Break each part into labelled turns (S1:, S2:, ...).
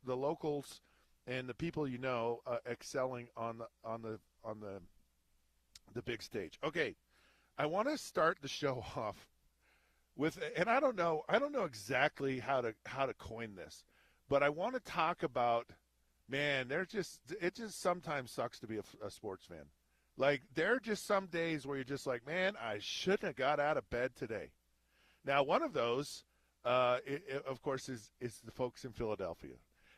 S1: the locals and the people excelling on the big stage. Okay, I want to start the show off with, and I don't know exactly how to coin this, but I want to talk about, man, it just sometimes sucks to be a sports fan. Like, there are just some days where you're just like, man, I shouldn't have got out of bed today. Now, one of those, of course, is the folks in Philadelphia.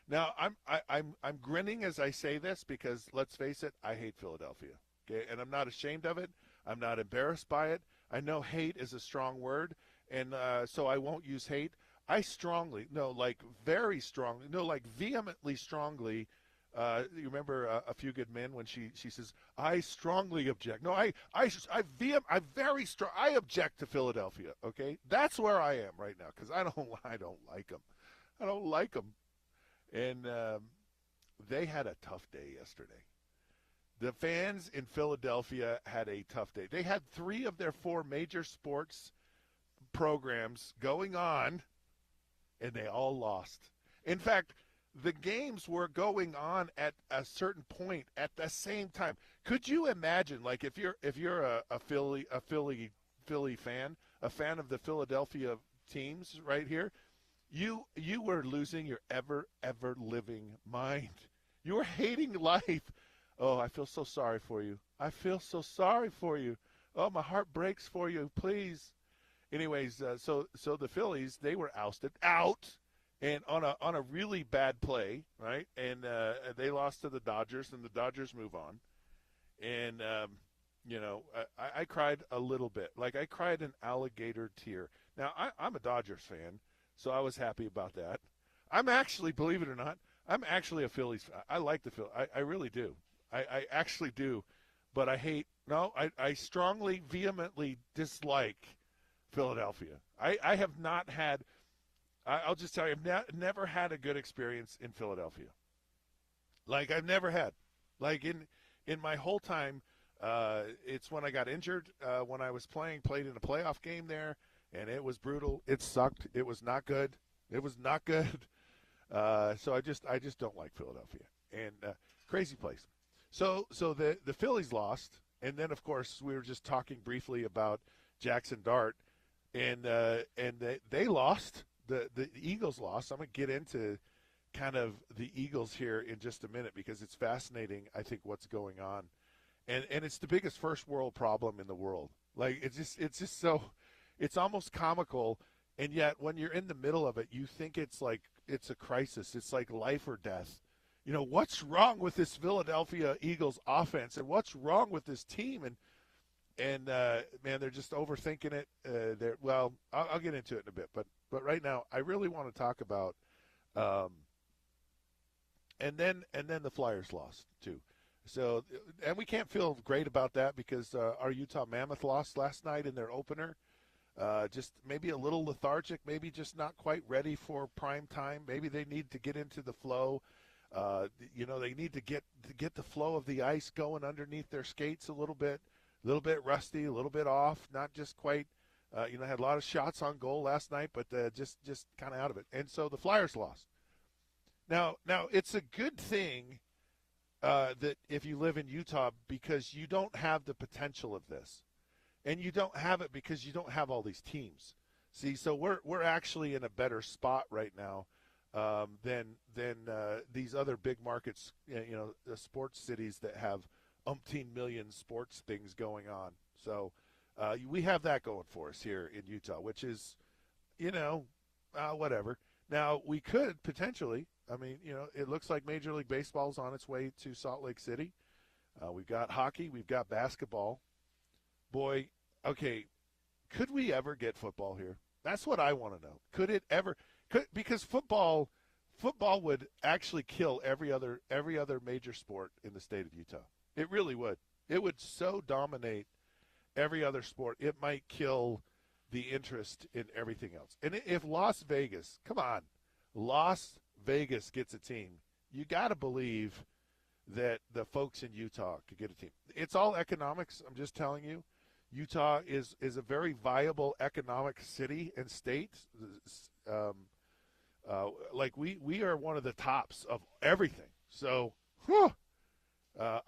S1: Now, I'm grinning as I say this because, let's face it, I hate Philadelphia. Okay, and I'm not ashamed of it. I'm not embarrassed by it. I know hate is a strong word, and so I won't use hate. I strongly, no, like very strongly, no, like vehemently strongly. You remember A Few Good Men when she says, "I strongly object." No, I very strong. I object to Philadelphia. Okay, that's where I am right now because I don't like them. I don't like them, and they had a tough day yesterday. The fans in Philadelphia had a tough day. They had 3 of their 4 major sports programs going on, and they all lost. In fact, the games were going on at a certain point at the same time. Could you imagine, like, if you're a Philly fan, a fan of the Philadelphia teams right here, you were losing your ever living mind. You were hating life. Oh, I feel so sorry for you. I feel so sorry for you. Oh, my heart breaks for you. Please. Anyways, so the Phillies, they were ousted out, and on a really bad play, right? And they lost to the Dodgers, and the Dodgers move on. And I cried a little bit, like I cried an alligator tear. Now I'm a Dodgers fan, so I was happy about that. I'm actually, believe it or not, I'm actually a Phillies fan. I like the Phillies. I really do. I actually do, but I strongly, vehemently dislike Philadelphia. I have not had, I'll just tell you, I've never had a good experience in Philadelphia. Like, I've never had. Like, in my whole time, it's when I got injured, when I was played in a playoff game there, and it was brutal. It sucked. It was not good. It was not good. So I just don't like Philadelphia. And crazy place. So the Phillies lost, and then, of course, we were just talking briefly about Jackson Dart, and they lost. The Eagles lost. I'm going to get into kind of the Eagles here in just a minute because it's fascinating, I think, what's going on. And it's the biggest first world problem in the world. Like, it's just so – it's almost comical, and yet when you're in the middle of it, you think it's like it's a crisis. It's like life or death. You know, what's wrong with this Philadelphia Eagles offense, and what's wrong with this team? And man, they're just overthinking it. I'll get into it in a bit, but right now, I really want to talk about, and then the Flyers lost too. So, and we can't feel great about that because our Utah Mammoth lost last night in their opener. Just maybe a little lethargic, maybe just not quite ready for prime time. Maybe they need to get into the flow. They need to get the flow of the ice going underneath their skates a little bit rusty, a little bit off, not just quite. Had a lot of shots on goal last night, but just kind of out of it. And so the Flyers lost. Now it's a good thing that if you live in Utah because you don't have the potential of this, and you don't have it because you don't have all these teams. See, so we're actually in a better spot right now. Than these other big markets, the sports cities that have umpteen million sports things going on. So we have that going for us here in Utah, which is, whatever. Now, we could potentially, it looks like Major League Baseball's on its way to Salt Lake City. We've got hockey. We've got basketball. Boy, okay, could we ever get football here? That's what I want to know. Could it ever – because football would actually kill every other major sport in the state of Utah. It really would. It would so dominate every other sport. It might kill the interest in everything else. And if Las Vegas gets a team, you got to believe that the folks in Utah could get a team. It's all economics. I'm just telling you. Utah is a very viable economic city and state. Like we are one of the tops of everything. So,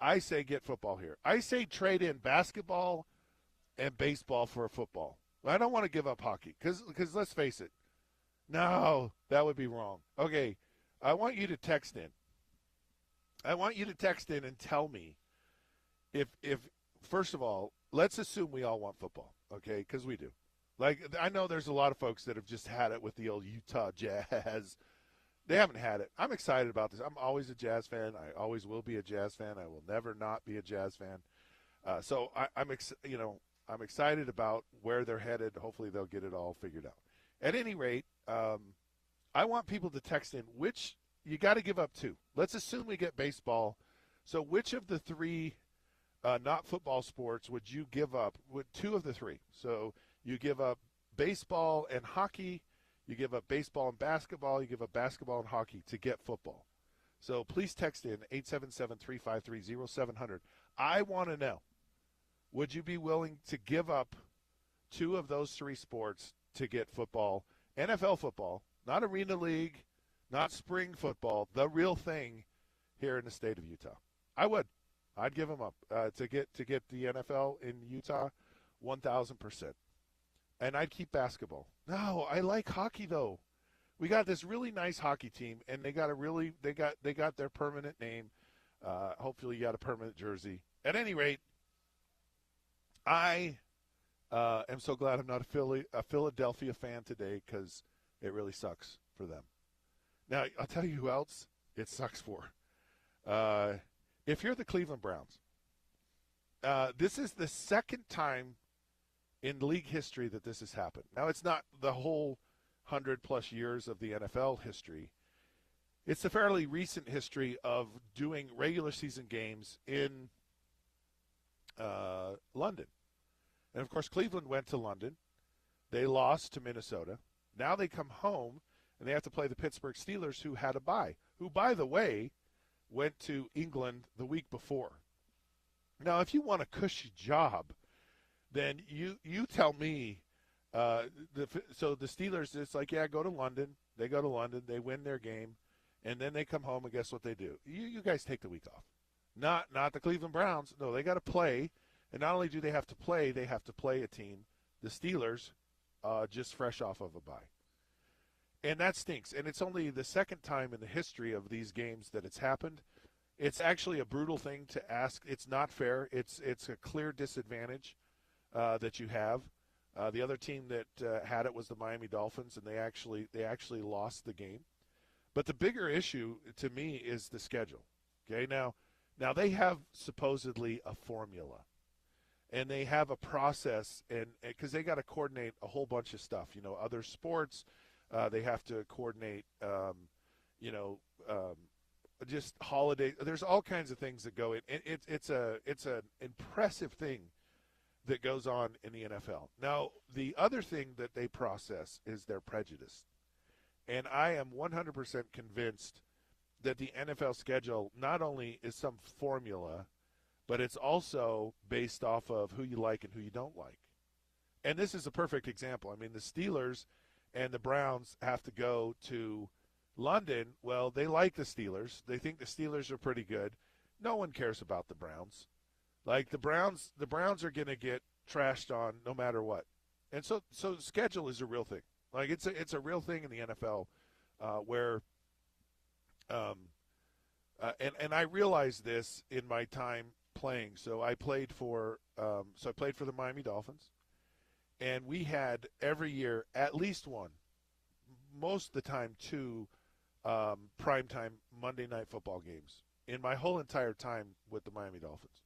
S1: I say get football here. I say trade in basketball and baseball for football. I don't want to give up hockey because let's face it. No, that would be wrong. Okay, I want you to text in. I want you to text in and tell me if first of all, let's assume we all want football, okay? Because we do. Like, I know there's a lot of folks that have just had it with the old Utah Jazz. They haven't had it. I'm excited about this. I'm always a Jazz fan. I always will be a Jazz fan. I will never not be a Jazz fan. So I'm excited about where they're headed. Hopefully they'll get it all figured out. At any rate, I want people to text in which you got to give up two. Let's assume we get baseball. So which of the three not football sports would you give up? With two of the three. So you give up baseball and hockey. You give up baseball and basketball. You give up basketball and hockey to get football. So please text in 877-353-0700. I want to know, would you be willing to give up two of those three sports to get football, NFL football, not Arena League, not spring football, the real thing here in the state of Utah? I would. I'd give them up to get the NFL in Utah, 1,000%. And I'd keep basketball. No, I like hockey though. We got this really nice hockey team, and they got their permanent name. Hopefully, you got a permanent jersey. At any rate, I am so glad I'm not a Philadelphia fan today because it really sucks for them. Now, I'll tell you who else it sucks for. If you're the Cleveland Browns, this is the second time in league history that this has happened. Now, it's not the whole 100-plus years of the NFL history. It's a fairly recent history of doing regular season games in London. And, of course, Cleveland went to London. They lost to Minnesota. Now they come home, and they have to play the Pittsburgh Steelers, who had a bye, who, by the way, went to England the week before. Now, if you want a cushy job, then you tell me. So the Steelers, it's like, yeah, go to London. They go to London. They win their game. And then they come home, and guess what they do? You guys take the week off. Not the Cleveland Browns. No, they got to play. And not only do they have to play a team, the Steelers, just fresh off of a bye. And that stinks. And it's only the second time in the history of these games that it's happened. It's actually a brutal thing to ask. It's not fair. It's a clear disadvantage that you have. The other team that had it was the Miami Dolphins, and they actually lost the game. But the bigger issue to me is the schedule. Okay, now they have supposedly a formula, and they have a process, and because they got to coordinate a whole bunch of stuff. Other sports, they have to coordinate. Just holiday. There's all kinds of things that go in. It's an impressive thing that goes on in the NFL. Now, the other thing that they process is their prejudice. And I am 100% convinced that the NFL schedule not only is some formula, but it's also based off of who you like and who you don't like. And this is a perfect example. I mean, the Steelers and the Browns have to go to London. Well, they like the Steelers. They think the Steelers are pretty good. No one cares about the Browns. Like the Browns are going to get trashed on no matter what. And so schedule is a real thing. Like it's a real thing in the NFL where and I realized this in my time playing. So I played for the Miami Dolphins, and we had every year at least one, most of the time two primetime Monday night football games in my whole entire time with the Miami Dolphins.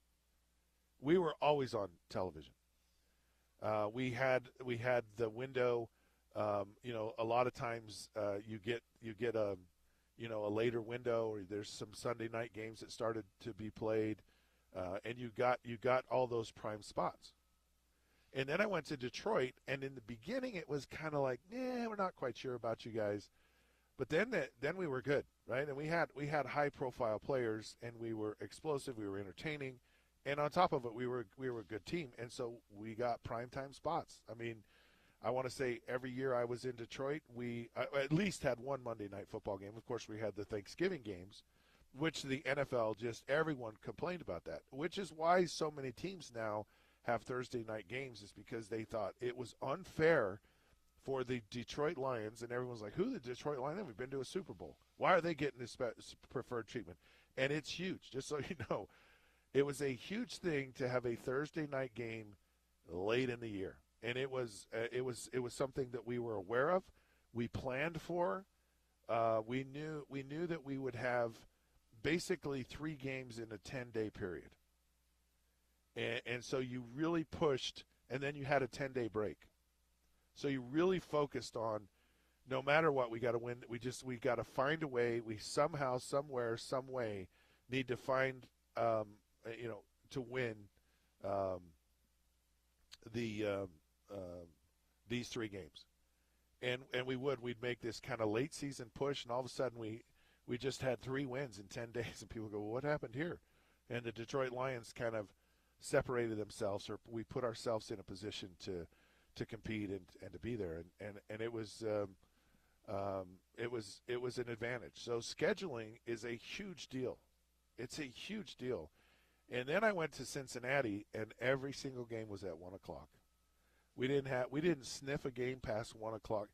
S1: We were always on television. We had the window. A lot of times you get a later window, or there's some Sunday night games that started to be played, and you got all those prime spots. And then I went to Detroit, and in the beginning it was kind of like, we're not quite sure about you guys, but then we were good, right? And we had high profile players, and we were explosive, we were entertaining. And on top of it, we were a good team, and so we got primetime spots. I mean, I want to say every year I was in Detroit, we at least had one Monday night football game. Of course, we had the Thanksgiving games, which the NFL just everyone complained about that, which is why so many teams now have Thursday night games, is because they thought it was unfair for the Detroit Lions, and everyone's like, who are the Detroit Lions? We've been to a Super Bowl. Why are they getting this preferred treatment? And it's huge. Just so you know, it was a huge thing to have a Thursday night game late in the year, and it was something that we were aware of, we planned for. We knew that we would have basically 3 games in a 10-day period, and so you really pushed, and then you had a 10-day break. So you really focused on, no matter what, we got to win. We got to find a way. We somehow, somewhere, some way, need to find, to win these 3 games, and we'd make this kind of late season push, and all of a sudden we just had 3 wins in 10 days, and people go, well, what happened here? And the Detroit Lions kind of separated themselves, or we put ourselves in a position to compete and to be there, and it was an advantage. So scheduling is a huge deal. It's a huge deal. And then I went to Cincinnati, and every single game was at 1 o'clock. We didn't sniff a game past 1 o'clock,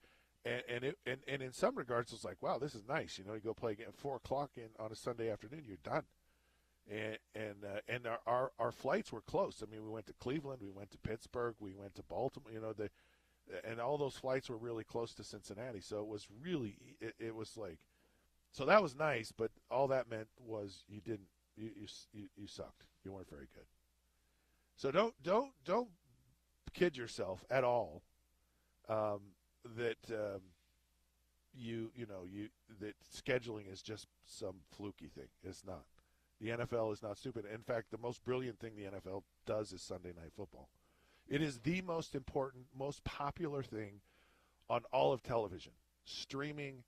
S1: and in some regards it was like, wow, this is nice. You go play again at 4 o'clock on a Sunday afternoon, you're done. And our flights were close. I mean, we went to Cleveland, we went to Pittsburgh, we went to Baltimore. And all those flights were really close to Cincinnati. So it was really, it was like, so that was nice. But all that meant was you sucked. You weren't very good. So don't kid yourself at all that that scheduling is just some fluky thing. It's not. The NFL is not stupid. In fact, the most brilliant thing the NFL does is Sunday Night Football. It is the most important, most popular thing on all of television. Streaming,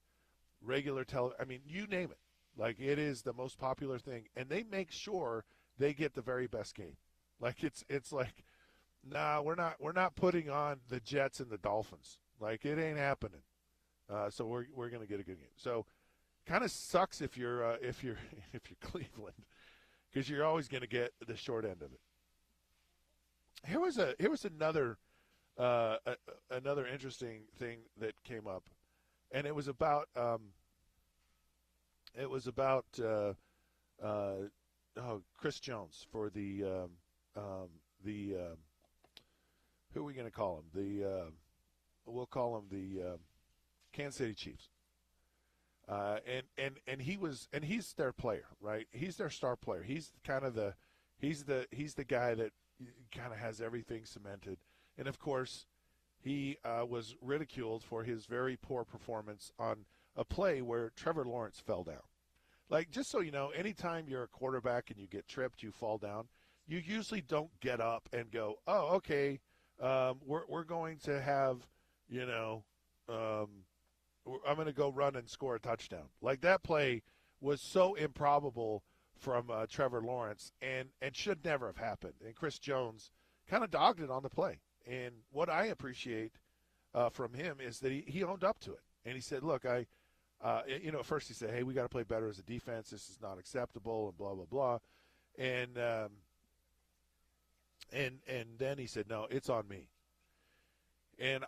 S1: regular television, I mean, you name it. Like, it is the most popular thing. And they make sure they get the very best game. Like, it's like, nah, we're not putting on the Jets and the Dolphins. Like, it ain't happening. So we're going to get a good game. So kind of sucks if you're Cleveland, because you're always going to get the short end of it. Here was another interesting thing that came up, and it was about Chris Jones for the who are we going to call him? We'll call him the Kansas City Chiefs. And he's their player, right? He's their star player. He's the guy that kind of has everything cemented. And of course, he was ridiculed for his very poor performance on a play where Trevor Lawrence fell down. Like, just so you know, anytime you're a quarterback and you get tripped, you fall down, you usually don't get up and go, oh, okay, we're going to have, I'm going to go run and score a touchdown. Like, that play was so improbable from Trevor Lawrence and should never have happened. And Chris Jones kind of dogged it on the play. And what I appreciate from him is that he owned up to it. And he said, look, at first he said, hey, we got to play better as a defense. This is not acceptable, and blah, blah, blah. And then he said, no, it's on me. And,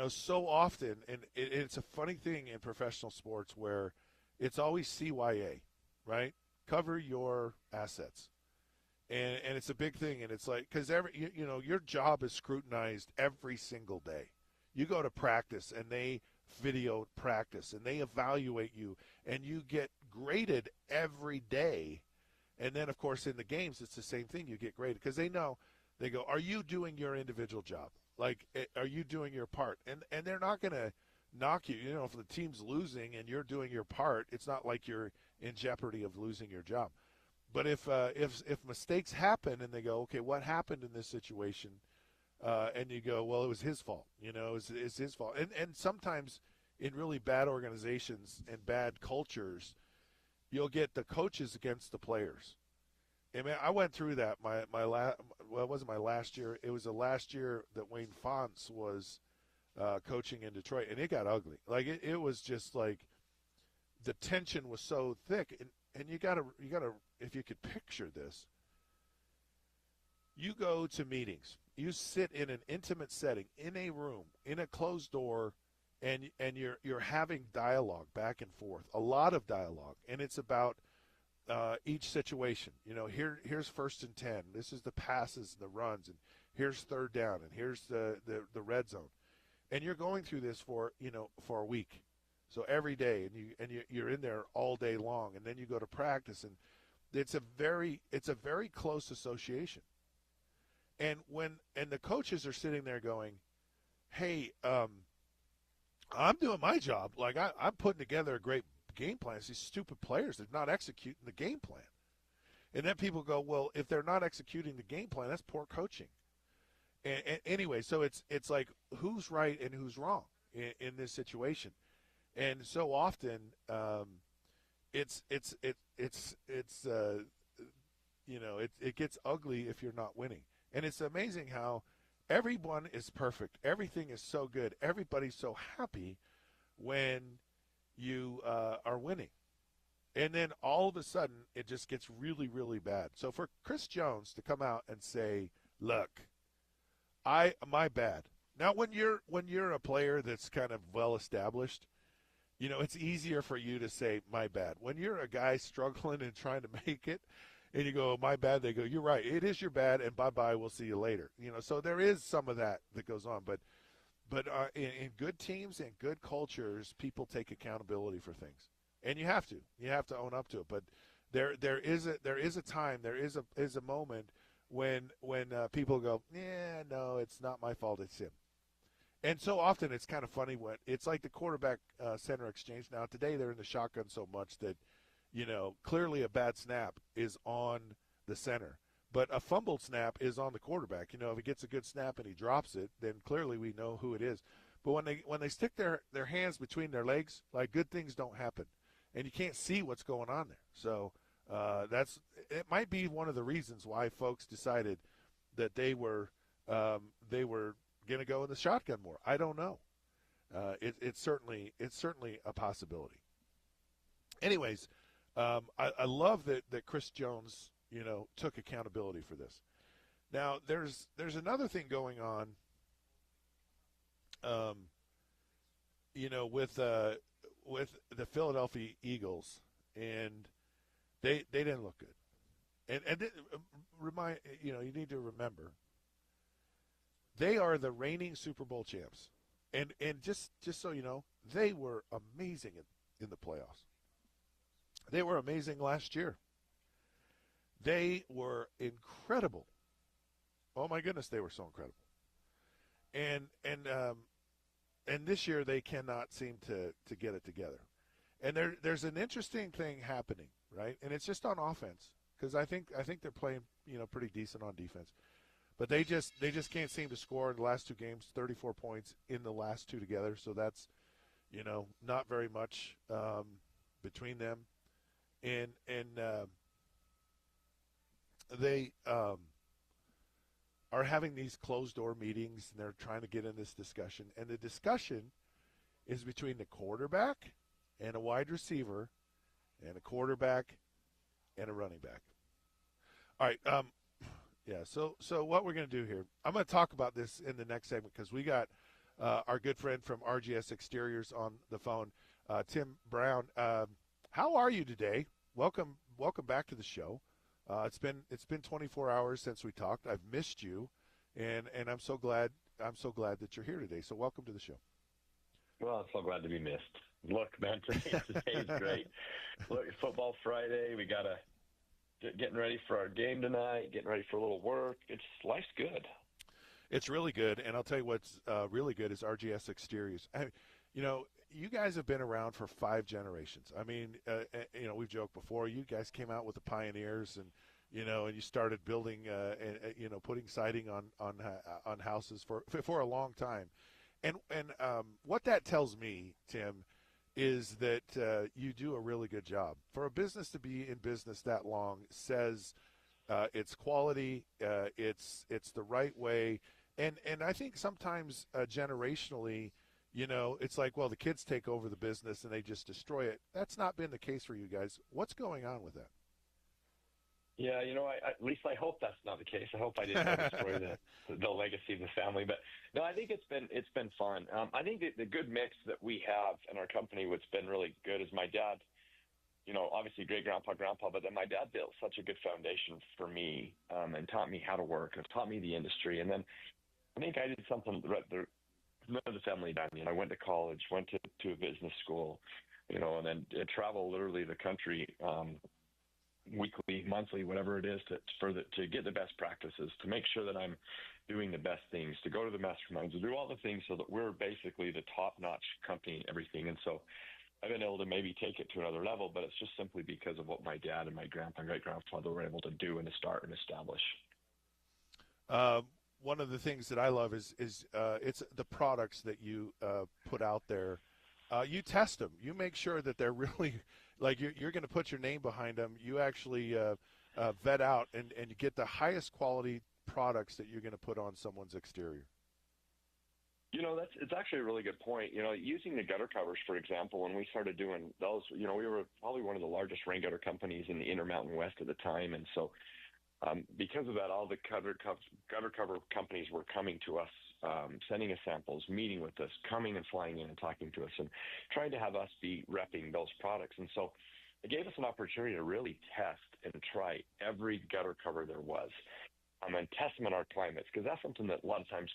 S1: so often, and it's a funny thing in professional sports where it's always CYA, right? Cover your assets. And it's a big thing. And it's like, because your job is scrutinized every single day. You go to practice, and they video practice, and they evaluate you, and you get graded every day. And then, of course, in the games, it's the same thing. You get graded because they know, they go, are you doing your individual job? Like, are you doing your part? And they're not going to knock you. If the team's losing and you're doing your part, it's not like you're in jeopardy of losing your job. But if mistakes happen and they go, okay, what happened in this situation? And you go, well, it was his fault. It's his fault. And sometimes in really bad organizations and bad cultures, you'll get the coaches against the players. I mean, I went through that. It wasn't my last year. It was the last year that Wayne Fonts was coaching in Detroit, and it got ugly. Like it was just like the tension was so thick, and you gotta if you could picture this, you go to meetings, you sit in an intimate setting, in a room, in a closed door, and you're having dialogue back and forth, a lot of dialogue, and it's about each situation. Here's 1st and 10. This is the passes and the runs, and here's 3rd down, and here's the red zone, and you're going through this for a week. So every day, and you're in there all day long, and then you go to practice, and it's a very close association. And the coaches are sitting there going, "Hey, I'm doing my job. Like I'm putting together a great game plan. It's these stupid players, they're not executing the game plan." And then people go, "Well, if they're not executing the game plan, that's poor coaching." And anyway, so it's like who's right and who's wrong in this situation. And so often, it gets ugly if you're not winning. And it's amazing how everyone is perfect. Everything is so good. Everybody's so happy when you are winning. And then all of a sudden, it just gets really, really bad. So for Chris Jones to come out and say, "Look, my bad." Now, when you're a player that's kind of well established, it's easier for you to say "my bad." When you're a guy struggling and trying to make it, and you go "my bad," they go, "You're right. It is your bad, and bye-bye. We'll see you later." So there is some of that goes on, but in good teams and good cultures, people take accountability for things, and you have to own up to it. But there is a time, there is a moment when people go, "Yeah, no, it's not my fault. It's him." And so often it's kind of funny when it's like the quarterback center exchange. Now today they're in the shotgun so much that, clearly a bad snap is on the center, but a fumbled snap is on the quarterback. If he gets a good snap and he drops it, then clearly we know who it is. But when they stick their hands between their legs, like good things don't happen, and you can't see what's going on there. So it might be one of the reasons why folks decided that they were going to go in the shotgun more. I don't know. It's certainly a possibility. Anyways, I love that Chris Jones took accountability for this. Now there's another thing going on. With the Philadelphia Eagles, and they didn't look good. And you need to remember, they are the reigning Super Bowl champs. And just so you know, they were amazing in the playoffs. They were amazing last year. They were incredible. Oh my goodness, they were so incredible. And this year they cannot seem to get it together. And there's an interesting thing happening, right? And it's just on offense, because I think they're playing pretty decent on defense. But they just can't seem to score in the last two games. 34 points in the last two together, so that's not very much between them. And they are having these closed door meetings, and they're trying to get in this discussion. And the discussion is between the quarterback and a wide receiver, and a quarterback and a running back. All right. Yeah, so what we're going to do here, I'm going to talk about this in the next segment, because we got our good friend from RGS Exteriors on the phone, Tim Brown. How are you today? Welcome back to the show. It's been 24 hours since we talked. I've missed you, and I'm so glad that you're here today. So welcome to the show.
S2: Well, I'm so glad to be missed. Look, man, today's great. Look, it's Football Friday. We got getting ready for our game tonight, getting ready for a little work. Life's good.
S1: It's really good, and I'll tell you what's really good is RGS Exteriors. You guys have been around for 5 generations. I mean, we've joked before. You guys came out with the pioneers, and and you started building, putting siding on houses for a long time. And what that tells me, Tim, is that you do a really good job. For a business to be in business that long says it's quality, it's the right way, And I think sometimes generationally, it's like, well, the kids take over the business and they just destroy it. That's not been the case for you guys. What's going on with that?
S2: Yeah, at least I hope that's not the case. I hope I didn't destroy the legacy of the family. But no, I think it's been fun. I think the good mix that we have in our company, what's been really good, is my dad. Obviously great grandpa, but then my dad built such a good foundation for me, and taught me how to work and taught me the industry. And then I think I did something that none of the family done. I went to college, went to a business school, and then travel literally the country, weekly, monthly, whatever it is, to get the best practices, to make sure that I'm doing the best things, to go to the masterminds, to do all the things so that we're basically the top-notch company and everything. And so I've been able to maybe take it to another level, but it's just simply because of what my dad and my grandpa and great-grandfather were able to do and to start and establish.
S1: One of the things that I love is it's the products that you put out there. You test them. You make sure that they're really like you're going to put your name behind them. You actually vet out and you get the highest quality products that you're going to put on someone's exterior.
S2: It's actually a really good point. Using the gutter covers, for example, when we started doing those, we were probably one of the largest rain gutter companies in the Intermountain West at the time. And so because of that, all the gutter cover companies were coming to us, sending us samples, meeting with us, coming and flying in and talking to us and trying to have us be repping those products. And so it gave us an opportunity to really test and try every gutter cover there was. And test them in our climates, because that's something that a lot of times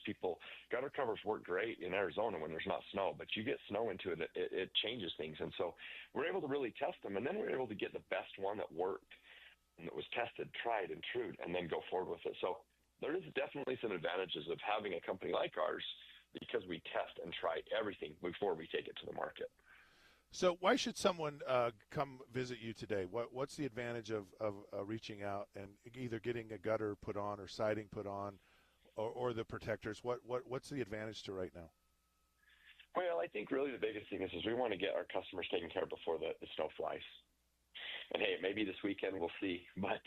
S2: gutter covers work great in Arizona when there's not snow, but you get snow into it, it changes things. And so we're able to really test them, and then we're able to get the best one that worked and that was tested, tried, and true, and then go forward with it. So there is definitely some advantages of having a company like ours because we test and try everything before we take it to the market.
S1: So why should someone come visit you today? What's the advantage of reaching out and either getting a gutter put on or siding put on or the protectors? What's the advantage to right now?
S2: Well, I think really the biggest thing is we want to get our customers taken care of before the snow flies. And hey, maybe this weekend we'll see, but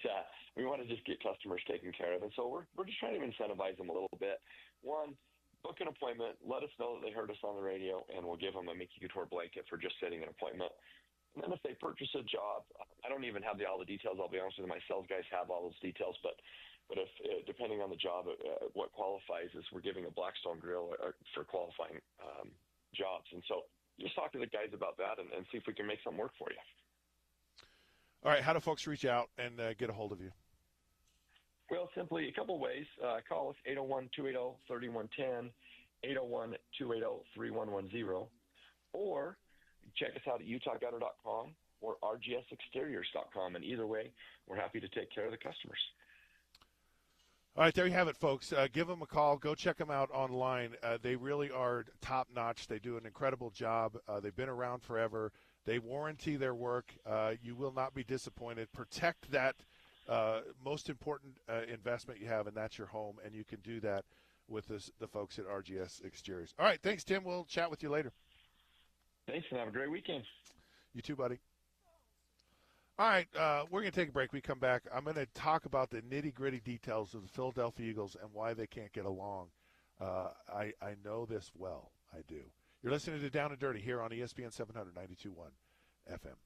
S2: we want to just get customers taken care of. And so we're just trying to incentivize them a little bit. One, book an appointment, let us know that they heard us on the radio, and we'll give them a Mickey Couture blanket for just setting an appointment. And then if they purchase a job, I don't even have all the details. I'll be honest with you, my sales guys have all those details, but if depending on the job, what qualifies is we're giving a Blackstone grill for qualifying jobs. And so just talk to the guys about that and see if we can make something work for you.
S1: All right, how do folks reach out and get a hold of you?
S2: Well, simply a couple of ways. Call us 801-280-3110, 801-280-3110, or check us out at utahgutter.com or rgsexteriors.com. And either way, we're happy to take care of the customers.
S1: All right, there you have it, folks. Give them a call. Go check them out online. They really are top-notch. They do an incredible job. They've been around forever. They warranty their work. You will not be disappointed. Protect that most important investment you have, and that's your home, and you can do that with the folks at RGS Exteriors. All right, thanks, Tim. We'll chat with you later.
S2: Thanks, and have a great weekend.
S1: You too, buddy. All right, we're going to take a break. We come back. I'm going to talk about the nitty-gritty details of the Philadelphia Eagles and why they can't get along. I know this well. I do. You're listening to Down and Dirty here on ESPN 700 92.1 FM.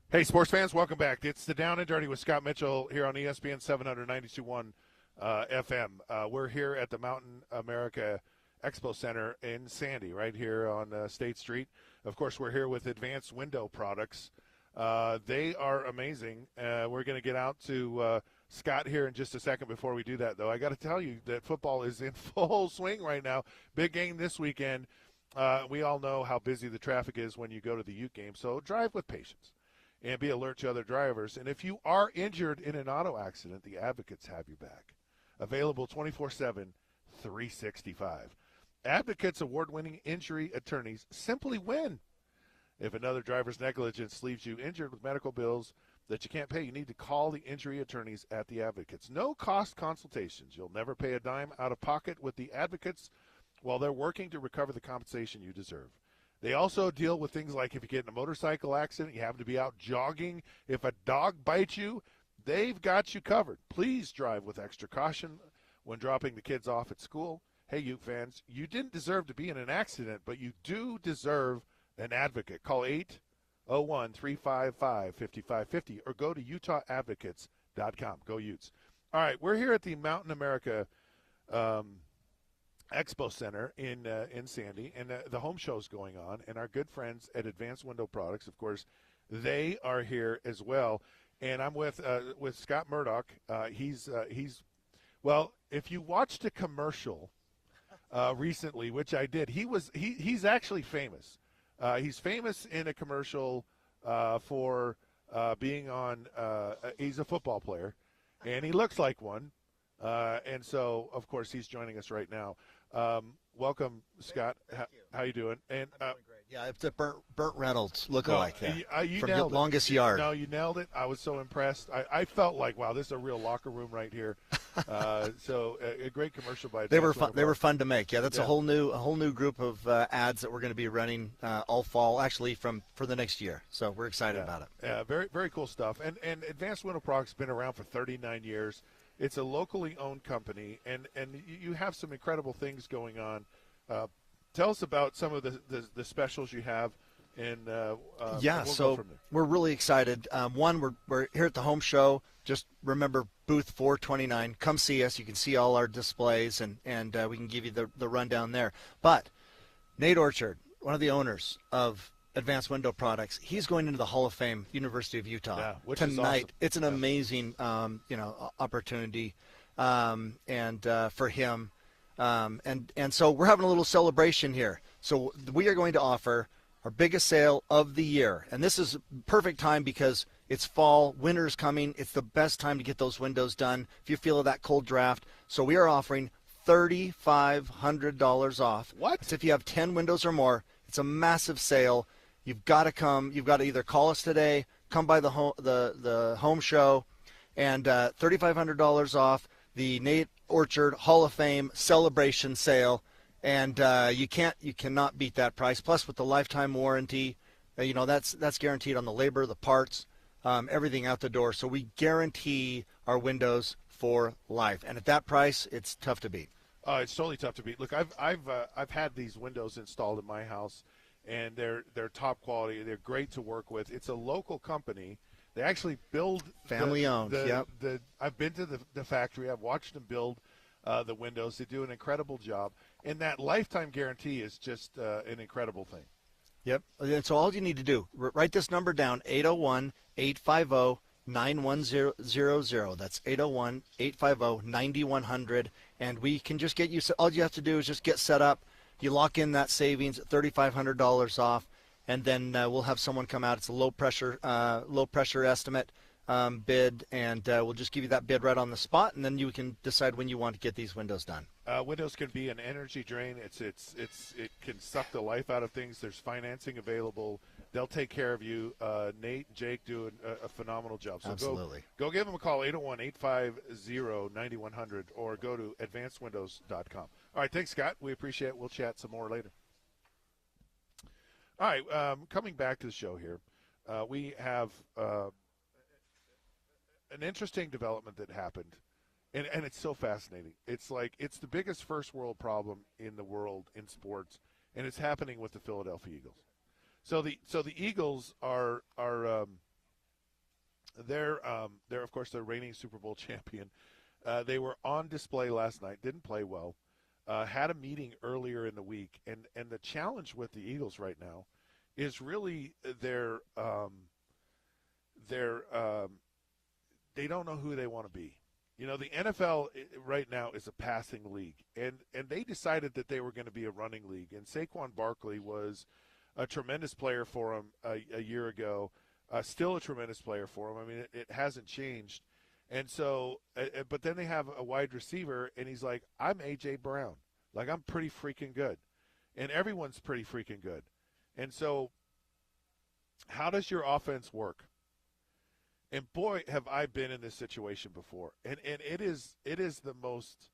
S1: Hey, sports fans, welcome back. It's the Down and Dirty with Scott Mitchell here on ESPN 792.1 FM. We're here at the Mountain America Expo Center in Sandy, right here on State Street. Of course, we're here with Advanced Window Products. They are amazing. We're going to get out to Scott here in just a second. Before we do that, though, I got to tell you that football is in full swing right now. Big game this weekend. We all know how busy the traffic is when you go to the Ute game, so drive with patience and be alert to other drivers. And if you are injured in an auto accident, the Advocates have you back. Available 24/7, 365. Advocates award-winning injury attorneys simply win. If another driver's negligence leaves you injured with medical bills that you can't pay, you need to call the injury attorneys at the Advocates. No cost consultations. You'll never pay a dime out of pocket with the Advocates while they're working to recover the compensation you deserve. They also deal with things like if you get in a motorcycle accident, you happen to be out jogging, if a dog bites you, they've got you covered. Please drive with extra caution when dropping the kids off at school. Hey, Ute fans, you didn't deserve to be in an accident, but you do deserve an advocate. Call 801-355-5550 or go to UtahAdvocates.com. Go Utes. All right, we're here at the Mountain America Expo Center in Sandy, and the home show's going on, and our good friends at Advanced Window Products, of course, they are here as well. And I'm with Scott Murdoch. He's well, if you watched a commercial recently, which I did, he's actually famous. He's famous in a commercial for being on. He's a football player, and he looks like one. And so, of course, he's joining us right now. Welcome, Scott. How you doing? And
S3: I'm doing great. Yeah, it's a Burt Reynolds lookalike
S1: you
S3: from
S1: nailed
S3: Longest
S1: it.
S3: Yard.
S1: No, you nailed it. I was so impressed. I felt like, wow, this is a real locker room right here. So a great commercial by.
S3: They were fun. They were fun to make. Yeah, that's a whole new group of ads that we're going to be running all fall, actually for the next year. So we're excited about it.
S1: Yeah, very very cool stuff. And Advanced Window Products has been around for 39 years. It's a locally owned company, and you have some incredible things going on. Tell us about some of the specials you have. And
S3: so we're really excited. One, we're here at the home show. Just remember booth 429. Come see us. You can see all our displays, and we can give you the rundown there. But Nate Orchard, one of the owners of Advanced Window Products, he's going into the Hall of Fame, University of Utah
S1: which
S3: tonight.
S1: Is awesome.
S3: It's an amazing, opportunity, and for him, and so we're having a little celebration here. So we are going to offer our biggest sale of the year, and this is perfect time because it's fall, winter's coming. It's the best time to get those windows done if you feel that cold draft. So we are offering $3,500 off.
S1: What?
S3: It's if you have 10 windows or more. It's a massive sale. You've got to come. You've got to either call us today, come by the home show, and $3,500 off the Nate Orchard Hall of Fame celebration sale, and you cannot beat that price. Plus, with the lifetime warranty, that's guaranteed on the labor, the parts, everything out the door. So we guarantee our windows for life, and at that price, it's tough to beat.
S1: It's totally tough to beat. Look, I've had these windows installed in my house. And they're top quality. They're great to work with. It's a local company. They actually build
S3: family-owned. Yep.
S1: I've been to the factory. I've watched them build the windows. They do an incredible job. And that lifetime guarantee is just an incredible thing.
S3: Yep. And so all you need to do, write this number down: 801-850-9100. That's 801-850-9100, and we can just get you. All you have to do is just get set up. You lock in that savings at $3,500 off, and then we'll have someone come out. It's a low pressure estimate bid, and we'll just give you that bid right on the spot, and then you can decide when you want to get these windows done.
S1: Windows can be an energy drain. It can suck the life out of things. There's financing available. They'll take care of you. Nate and Jake do a phenomenal job. So
S3: absolutely.
S1: Go give them a call, 801-850-9100, or go to advancedwindows.com. All right, thanks, Scott. We appreciate it. We'll chat some more later. All right, coming back to the show here, we have an interesting development that happened, and it's so fascinating. It's like it's the biggest first world problem in the world in sports, and it's happening with the Philadelphia Eagles. So the Eagles are They're of course the reigning Super Bowl champion. They were on display last night. Didn't play well. Had a meeting earlier in the week, and the challenge with the Eagles right now is really they don't know who they want to be. You know, the NFL right now is a passing league, and they decided that they were going to be a running league. And Saquon Barkley was a tremendous player for them a year ago, still a tremendous player for them. I mean, it hasn't changed. And so, but then they have a wide receiver, and he's like, I'm A.J. Brown. Like, I'm pretty freaking good. And everyone's pretty freaking good. And so, how does your offense work? And boy, have I been in this situation before. And it is the most,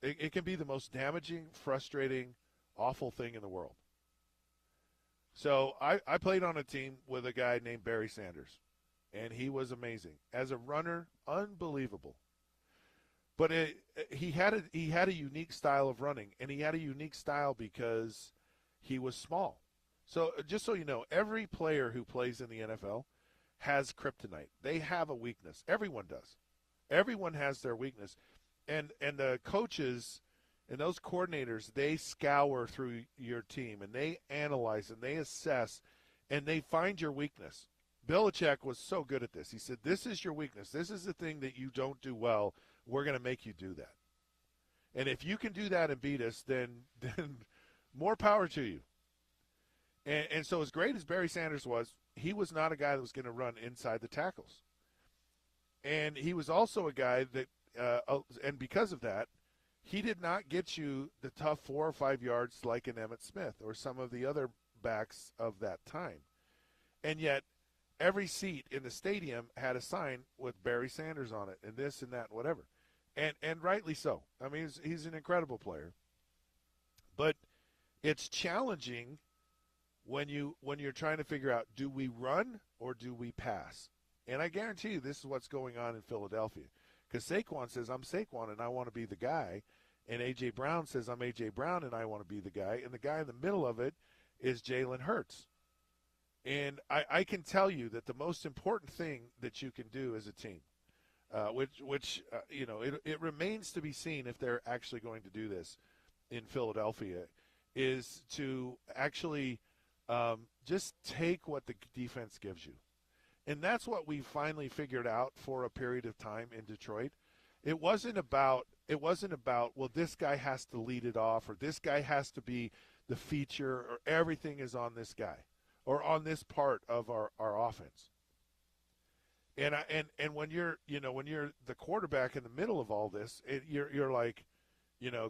S1: it can be the most damaging, frustrating, awful thing in the world. So I played on a team with a guy named Barry Sanders, and he was amazing. As a runner, unbelievable. But he had a unique style of running, and he had a unique style because he was small. So just so you know, every player who plays in the NFL has kryptonite. They have a weakness. Everyone does. Everyone has their weakness. And the coaches and those coordinators, they scour through your team, and they analyze, and they assess, and they find your weakness. Belichick was so good at this. He said, this is your weakness. This is the thing that you don't do well. We're going to make you do that. And if you can do that and beat us, then more power to you. And so as great as Barry Sanders was, he was not a guy that was going to run inside the tackles. And he was also a guy that, and because of that, he did not get you the tough 4 or 5 yards like an Emmitt Smith or some of the other backs of that time. And yet, every seat in the stadium had a sign with Barry Sanders on it, and this and that and whatever. And rightly so. I mean, he's an incredible player. But it's challenging when you're trying to figure out, do we run or do we pass? And I guarantee you this is what's going on in Philadelphia. Because Saquon says, I'm Saquon and I want to be the guy. And A.J. Brown says, I'm A.J. Brown and I want to be the guy. And the guy in the middle of it is Jalen Hurts. And I can tell you that the most important thing that you can do as a team, which it remains to be seen if they're actually going to do this in Philadelphia, is to actually just take what the defense gives you. And that's what we finally figured out for a period of time in Detroit. It wasn't about, well, this guy has to lead it off, or this guy has to be the feature, or everything is on this guy, or on this part of our offense. And when you're the quarterback in the middle of all this, you're like,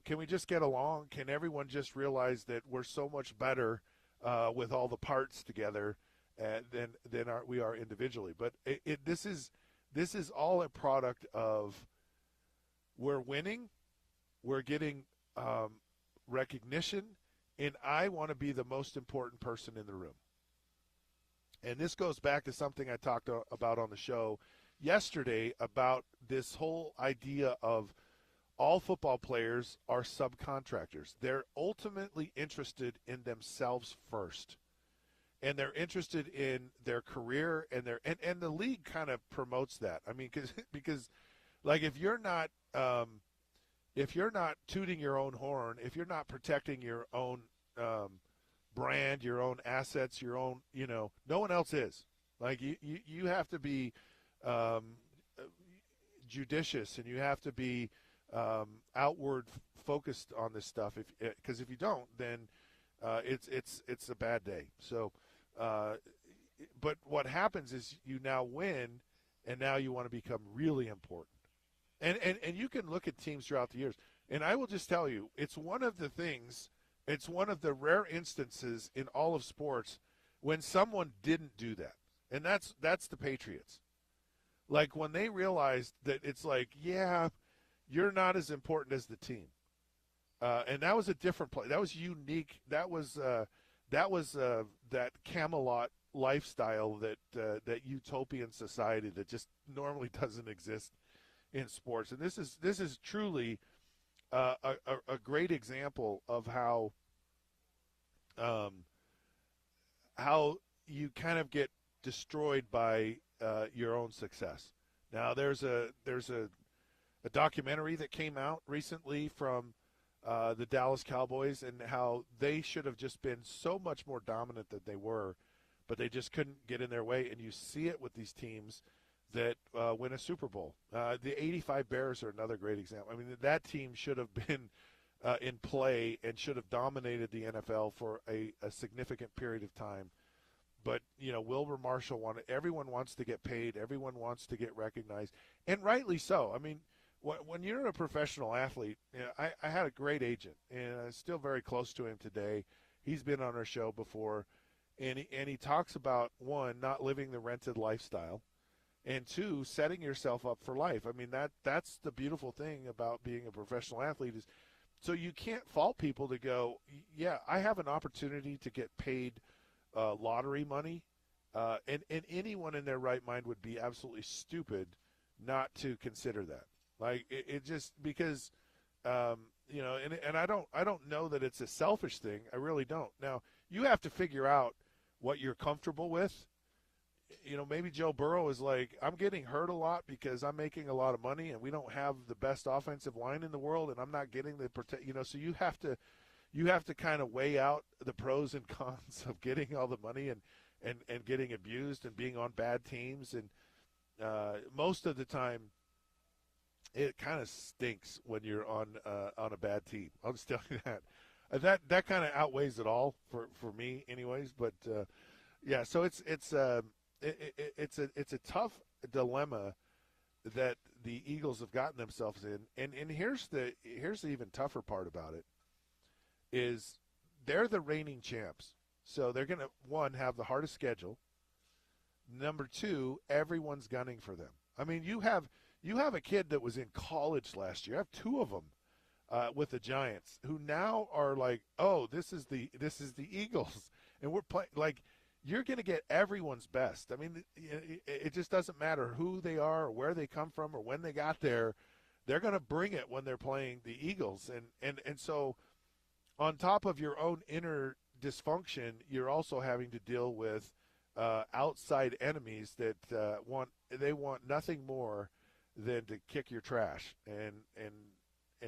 S1: can we just get along? Can everyone just realize that we're so much better with all the parts together than we are individually? But this is all a product of, we're winning, we're getting recognition, and I want to be the most important person in the room. And this goes back to something I talked about on the show yesterday about this whole idea of all football players are subcontractors. They're ultimately interested in themselves first. And they're interested in their career, and the league kind of promotes that. I mean, because like if you're not tooting your own horn, if you're not protecting your own brand, your own assets, your own, no one else is. Like you have to be judicious, and you have to be outward focused on this stuff. Because if you don't, then it's a bad day. So, but what happens is you now win, and now you want to become really important. And you can look at teams throughout the years, and I will just tell you, it's one of the rare instances in all of sports when someone didn't do that. And that's the Patriots. Like when they realized that it's like, yeah, you're not as important as the team. And that was a different play. That was unique. That was that Camelot lifestyle, that utopian society that just normally doesn't exist in sports. And this is truly a great example of how you kind of get destroyed by your own success. Now, there's a documentary that came out recently from the Dallas Cowboys and how they should have just been so much more dominant than they were, but they just couldn't get in their way. And you see it with these teams that win a Super Bowl. The '85 Bears are another great example. I mean, that team should have been in play and should have dominated the NFL for a significant period of time. But, Wilbur Marshall everyone wants to get paid. Everyone wants to get recognized, and rightly so. I mean, when you're a professional athlete, I had a great agent, and I'm still very close to him today. He's been on our show before, and he talks about, one, not living the rented lifestyle, and two, setting yourself up for life. I mean, that's the beautiful thing about being a professional athlete is, so you can't fault people to go, yeah, I have an opportunity to get paid lottery money, and anyone in their right mind would be absolutely stupid not to consider that. Like it just because, and I don't know that it's a selfish thing. I really don't. Now you have to figure out what you're comfortable with. Maybe Joe Burrow is like, I'm getting hurt a lot because I'm making a lot of money and we don't have the best offensive line in the world and I'm not getting the protect. So you have to kind of weigh out the pros and cons of getting all the money and getting abused and being on bad teams. And most of the time, it kind of stinks when you're on a bad team. I'll just tell you that. That kind of outweighs it all for me, anyways. But yeah, so it's a tough dilemma that the Eagles have gotten themselves in. And here's the even tougher part about it is they're the reigning champs. So they're going to, one, have the hardest schedule. Number two, everyone's gunning for them. I mean, you have a kid that was in college last year. I have two of them with the Giants who now are like, oh, this is the Eagles, and we're playing like you're going to get everyone's best. I mean, it just doesn't matter who they are or where they come from or when they got there. They're going to bring it when they're playing the Eagles, and so on top of your own inner dysfunction, you're also having to deal with outside enemies that want nothing more than to kick your trash, and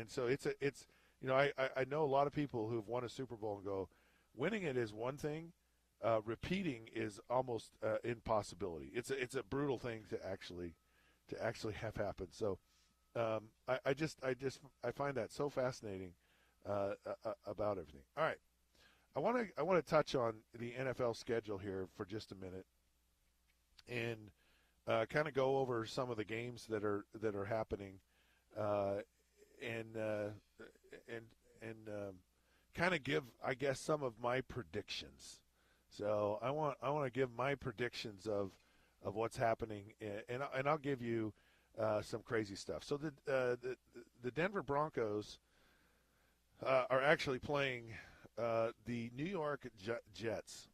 S1: so it's I know a lot of people who've won a Super Bowl and go, winning it is one thing, repeating is almost impossibility. It's a brutal thing to actually have happen. So I find that so fascinating about everything. All right, I want to touch on the NFL schedule here for just a minute, and kind of go over some of the games that are happening, and kind of give, I guess, some of my predictions. So I want to give my predictions of what's happening, and I'll give you some crazy stuff. So the Denver Broncos are actually playing the New York Jets.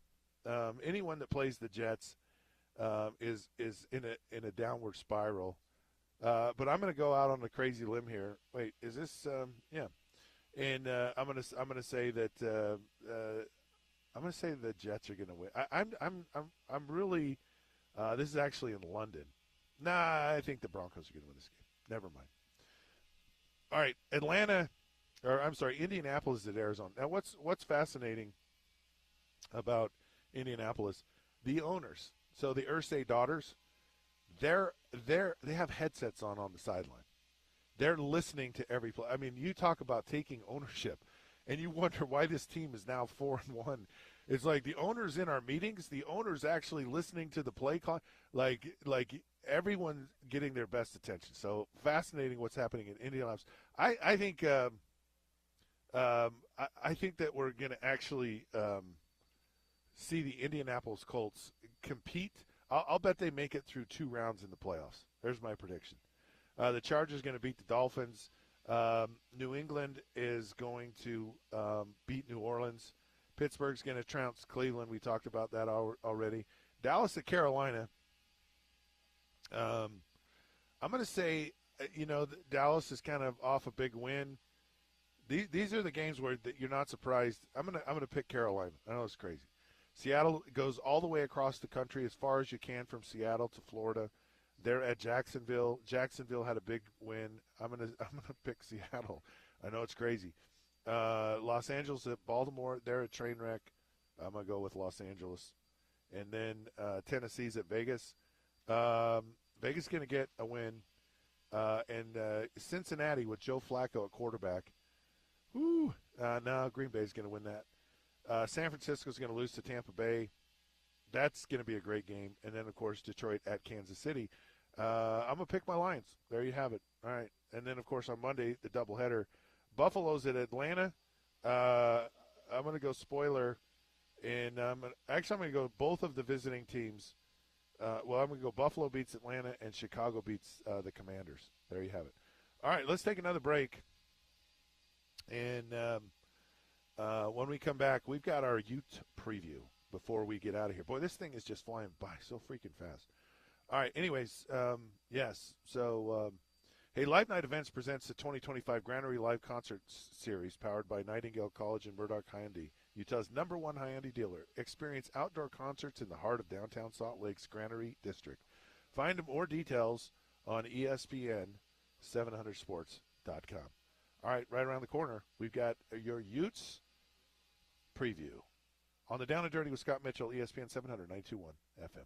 S1: Anyone that plays the Jets is in a downward spiral. But I'm going to go out on a crazy limb here. Wait, is this? Yeah. And I'm gonna say that I'm gonna say the Jets are going to win. I'm really. This is actually in London. Nah, I think the Broncos are going to win this game. Never mind. All right, Indianapolis at Arizona. Now, what's fascinating about Indianapolis? The owners. So the Irsay daughters, they have headsets on the sideline. They're listening to every play. I mean, you talk about taking ownership, and you wonder why this team is now 4-1. It's like the owners in our meetings, the owners actually listening to the play call, like everyone getting their best attention. So fascinating what's happening in Indianapolis. I think I think that we're going to actually see the Indianapolis Colts compete. I'll bet they make it through 2 rounds in the playoffs. There's my prediction. The Chargers going to beat the Dolphins. New England is going to beat New Orleans. Pittsburgh's going to trounce Cleveland. We talked about that already. Dallas at Carolina. I'm going to say, Dallas is kind of off a big win. These are the games where you're not surprised. I'm going to pick Carolina. I know it's crazy. Seattle goes all the way across the country as far as you can from Seattle to Florida. They're at Jacksonville. Jacksonville had a big win. I'm gonna pick Seattle. I know it's crazy. Los Angeles at Baltimore. They're a train wreck. I'm gonna go with Los Angeles. And then Tennessee's at Vegas. Vegas gonna get a win. And Cincinnati with Joe Flacco at quarterback. Whoo! No, Green Bay's gonna win that. San Francisco's gonna lose to Tampa Bay. That's going to be a great game. And then, of course, Detroit at Kansas City. I'm going to pick my Lions. There you have it. All right. And then, of course, on Monday, the doubleheader. Buffalo's at Atlanta. I'm going to go spoiler. And I'm going to go both of the visiting teams. I'm going to go Buffalo beats Atlanta and Chicago beats the Commanders. There you have it. All right, let's take another break. And when we come back, we've got our Ute preview before we get out of here. Boy, this thing is just flying by so freaking fast. All right, anyways, yes. So, hey, Live Night Events presents the 2025 Granary Live Concert Series powered by Nightingale College and Murdoch Hyundai, Utah's #1 Hyundai dealer. Experience outdoor concerts in the heart of downtown Salt Lake's Granary District. Find more details on ESPN 700sports.com. All right, right around the corner, we've got your Utes preview on the Down and Dirty with Scott Mitchell, ESPN 700, 921 FM.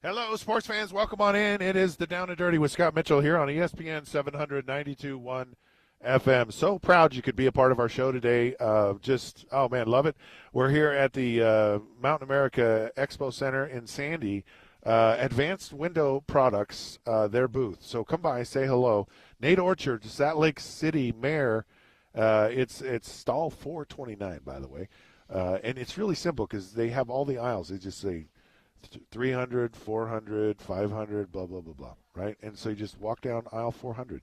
S1: Hello, sports fans. Welcome on in. It is the Down and Dirty with Scott Mitchell here on ESPN 792.1 FM. So proud you could be a part of our show today. Oh, man, love it. We're here at the Mountain America Expo Center in Sandy. Advanced Window Products, their booth. So come by, say hello. Nate Orchard, Salt Lake City Mayor. It's stall 429, by the way. And it's really simple because they have all the aisles. They just say 300, 400, 500, blah, blah, blah, blah, right? And so you just walk down aisle 400.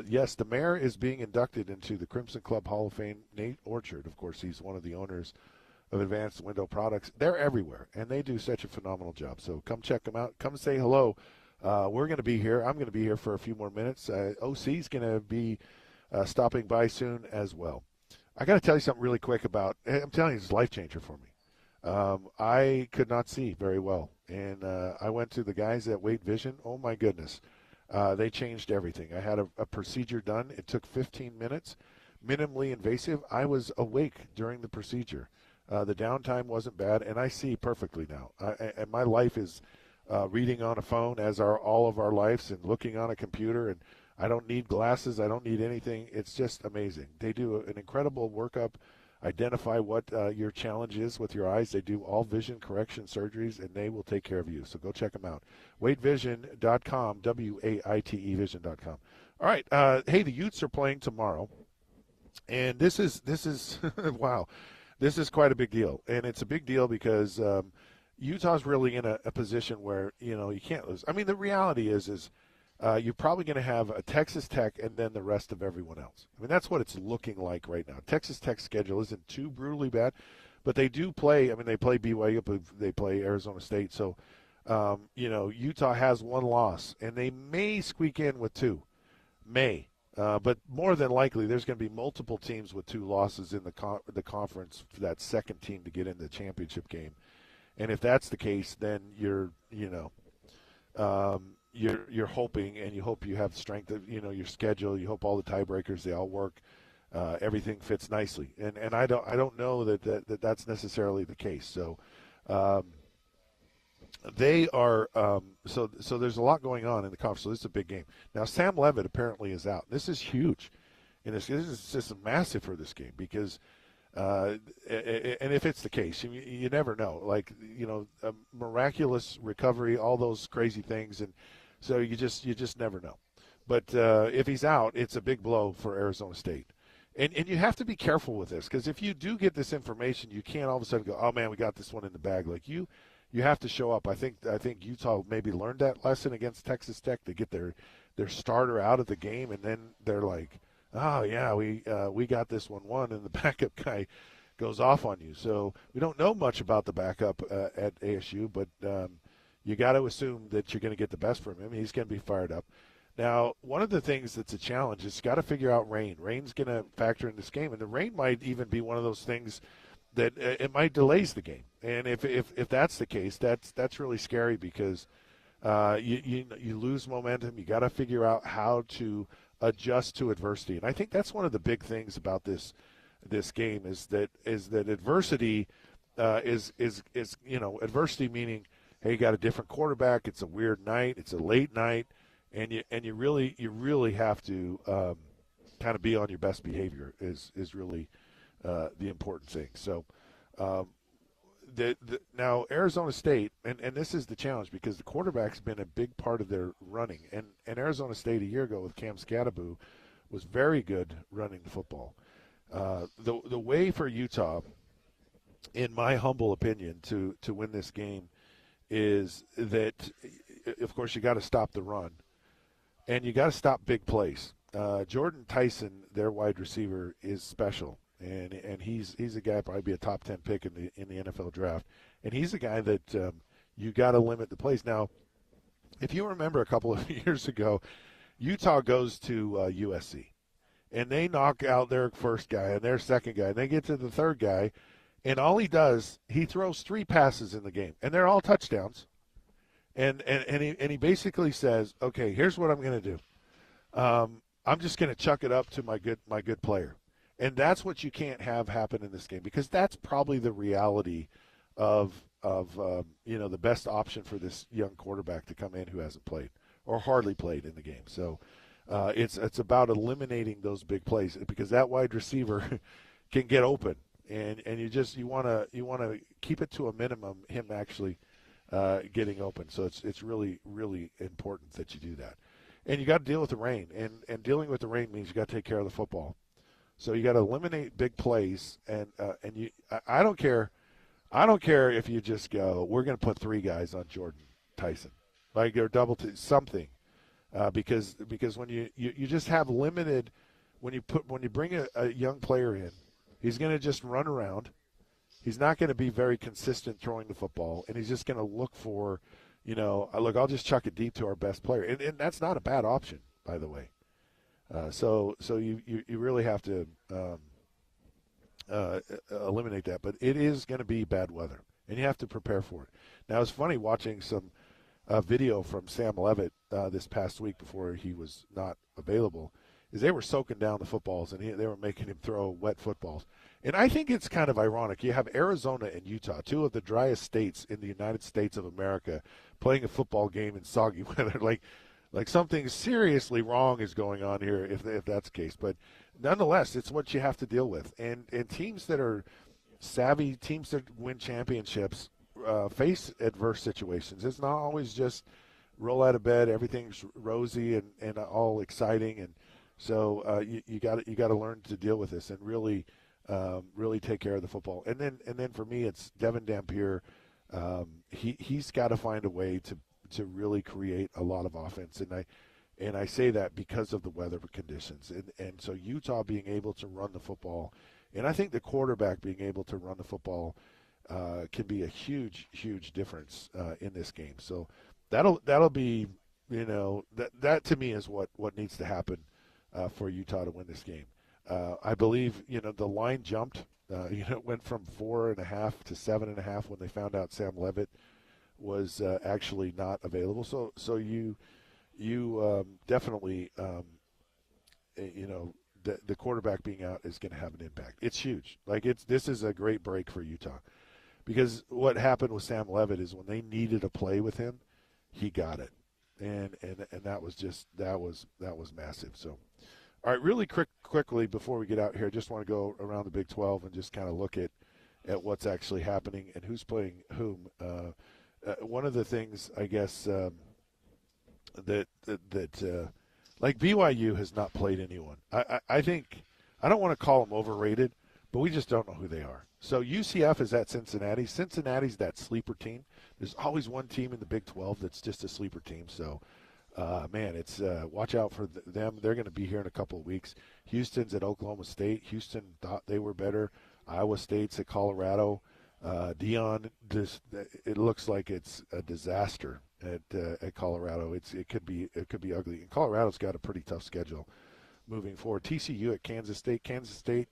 S1: Yes, the mayor is being inducted into the Crimson Club Hall of Fame. Nate Orchard, of course, he's one of the owners of Advanced Window Products. They're everywhere, and they do such a phenomenal job. So come check them out. Come say hello. We're going to be here. I'm going to be here for a few more minutes. OC's going to be stopping by soon as well. I got to tell you something really quick about, I'm telling you, it's a life changer for me. I could not see very well, and I went to the guys at Wait Vision. Oh, my goodness. They changed everything. I had a procedure done. It took 15 minutes, minimally invasive. I was awake during the procedure. The downtime wasn't bad, and I see perfectly now. And my life is reading on a phone, as are all of our lives, and looking on a computer, and I don't need glasses. I don't need anything. It's just amazing. They do an incredible workup. identify what your challenge is with your eyes. They do all vision correction surgeries, and they will take care of you. So go check them out. waitevision.com, W-A-I-T-E vision.com. All right. Hey, the Utes are playing tomorrow, and this is wow. This is quite a big deal, and it's a big deal because Utah's really in a position where, you can't lose. I mean, the reality is you're probably going to have a Texas Tech and then the rest of everyone else. I mean, that's what it's looking like right now. Texas Tech's schedule isn't too brutally bad, but they do play. I mean, they play BYU, but they play Arizona State. So, Utah has one loss, and they may squeak in with two. But more than likely, there's going to be multiple teams with two losses in the conference for that second team to get in the championship game. And if that's the case, then you're hoping, and you hope you have strength of your schedule. You hope all the tiebreakers, they all work, everything fits nicely. And I don't know that's necessarily the case. So they are so there's a lot going on in the conference. So this is a big game. Now Sam Levitt apparently is out. This is huge, and this is just massive for this game because. And if it's the case, you never know. Like, a miraculous recovery, all those crazy things, and so you just never know. But if he's out, it's a big blow for Arizona State. And you have to be careful with this, because if you do get this information, you can't all of a sudden go, oh man, we got this one in the bag. Like you have to show up. I think Utah maybe learned that lesson against Texas Tech. They get their starter out of the game, and then they're like, oh yeah, we got this one won, and the backup guy goes off on you. So we don't know much about the backup at ASU, but you got to assume that you're going to get the best from him. He's going to be fired up. Now, one of the things that's a challenge is got to figure out rain. Rain's going to factor in this game, and the rain might even be one of those things that it might delays the game. And if that's the case, that's really scary because you lose momentum. You got to figure out how to adjust to adversity, and I think that's one of the big things about this game is that adversity is adversity meaning, hey, you got a different quarterback, it's a weird night, it's a late night, and you really have to kind of be on your best behavior is really the important thing. So now Arizona State, and this is the challenge because the quarterback's been a big part of their running, and Arizona State a year ago with Cam Scatteraboo was very good running the football. The way for Utah, in my humble opinion, to win this game is that, of course, you got to stop the run, and you got to stop big plays. Jordan Tyson, their wide receiver, is special. And he's a guy probably be a top 10 pick in the NFL draft, and he's a guy that you got to limit the plays. Now, if you remember a couple of years ago, Utah goes to USC, and they knock out their first guy and their second guy, and they get to the third guy, and all he does, he throws 3 passes in the game, and they're all touchdowns, and he basically says, okay, here's what I'm going to do. I'm just going to chuck it up to my good player. And that's what you can't have happen in this game, because that's probably the reality of the best option for this young quarterback to come in who hasn't played or hardly played in the game. So it's about eliminating those big plays, because that wide receiver can get open, and you want to keep it to a minimum, him actually getting open. So it's really, really important that you do that. And you got to deal with the rain, and dealing with the rain means you got to take care of the football. So you got to eliminate big plays, and I don't care if you just go, we're going to put 3 guys on Jordan Tyson, like, or double something, because when you just have limited, when you bring a young player in, he's going to just run around, he's not going to be very consistent throwing the football, and he's just going to look for, look, I'll just chuck it deep to our best player, and that's not a bad option, by the way. So you really have to eliminate that, but it is going to be bad weather, and you have to prepare for it. Now, it's funny watching some video from Sam Levitt this past week before he was not available, is they were soaking down the footballs, and they were making him throw wet footballs. And I think it's kind of ironic. You have Arizona and Utah, 2 of the driest states in the United States of America, playing a football game in soggy weather. Like something seriously wrong is going on here if that's the case. But nonetheless, it's what you have to deal with. And teams that are savvy, teams that win championships, face adverse situations. It's not always just roll out of bed, everything's rosy and all exciting. And so you got to learn to deal with this and really take care of the football. And then for me, it's Devin Dampier. He's got to find a way to really create a lot of offense. And I say that because of the weather conditions. And so Utah being able to run the football, and I think the quarterback being able to run the football can be a huge difference in this game. So that'll be, that to me is what needs to happen for Utah to win this game. I believe, the line jumped. It went from 4.5 to 7.5 when they found out Sam Leavitt was actually not available. So you definitely, the quarterback being out is going to have an impact. It's huge. This is a great break for Utah, because what happened with Sam Leavitt is when they needed a play with him, he got it, and that was massive. So, all right, really quickly before we get out here, I just want to go around the Big 12 and just kind of look at what's actually happening and who's playing whom. One of the things, I guess, that BYU has not played anyone. I think, I don't want to call them overrated, but we just don't know who they are. So UCF is at Cincinnati. Cincinnati's that sleeper team. There's always one team in the Big 12 that's just a sleeper team. So, it's watch out for them. They're going to be here in a couple of weeks. Houston's at Oklahoma State. Houston thought they were better. Iowa State's at Colorado. Dion, it looks like it's a disaster at Colorado. It could be ugly. And Colorado's got a pretty tough schedule moving forward. TCU at Kansas State. Kansas State,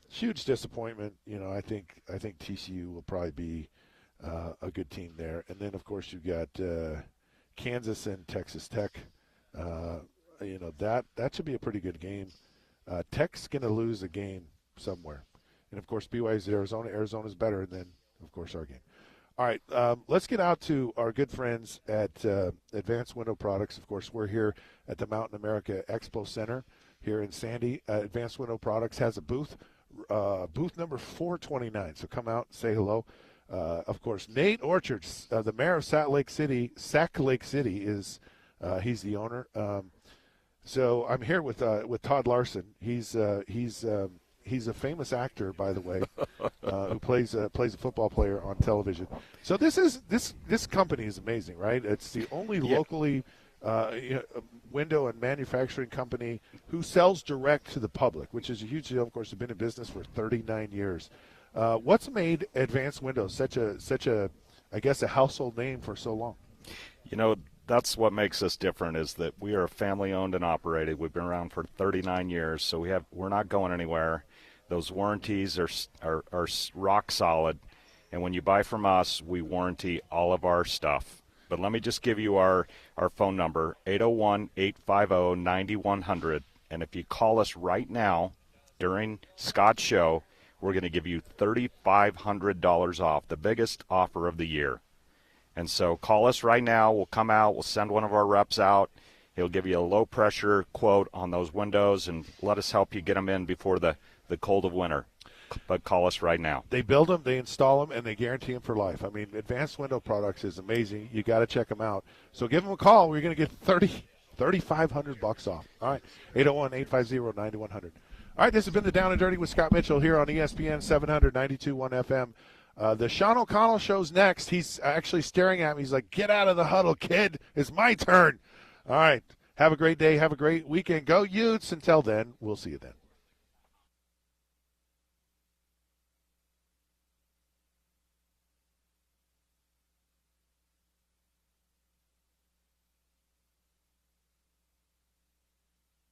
S1: huge disappointment. I think TCU will probably be a good team there. And then of course you've got Kansas and Texas Tech. That should be a pretty good game. Tech's going to lose a game somewhere. And, of course, BYU's at Arizona. Arizona's better than, of course, our game. All right, let's get out to our good friends at Advanced Window Products. Of course, we're here at the Mountain America Expo Center here in Sandy. Advanced Window Products has a booth number 429. So come out and say hello. Of course, Nate Orchards, the mayor of Sac Lake City, is he's the owner. So I'm here with Todd Larson. He's a famous actor, by the way, who plays a football player on television. So this company is amazing, right? It's the only locally window and manufacturing company who sells direct to the public, which is a huge deal. Of course, they've been in business for 39 years. What's made Advanced Windows such a I guess a household name for so long?
S4: That's what makes us different, is that we are family owned and operated. We've been around for 39 years, so we're not going anywhere. Those warranties are rock solid, and when you buy from us, we warranty all of our stuff. But let me just give you our phone number, 801-850-9100, and if you call us right now during Scott's show, we're going to give you $3,500 off, the biggest offer of the year. And so call us right now. We'll come out. We'll send one of our reps out. He'll give you a low-pressure quote on those windows and let us help you get them in before the cold of winter. But call us right now.
S1: They build them, they install them, and they guarantee them for life. I mean, Advanced Window Products is amazing. You got to check them out. So give them a call. We're going to get $3,500 off. All right, 801-850-9100. All right, this has been the Down and Dirty with Scott Mitchell here on ESPN 792.1 FM. The Sean O'Connell show's next. He's actually staring at me. He's like, get out of the huddle, kid. It's my turn. All right. Have a great day. Have a great weekend. Go Utes. Until then, we'll see you then.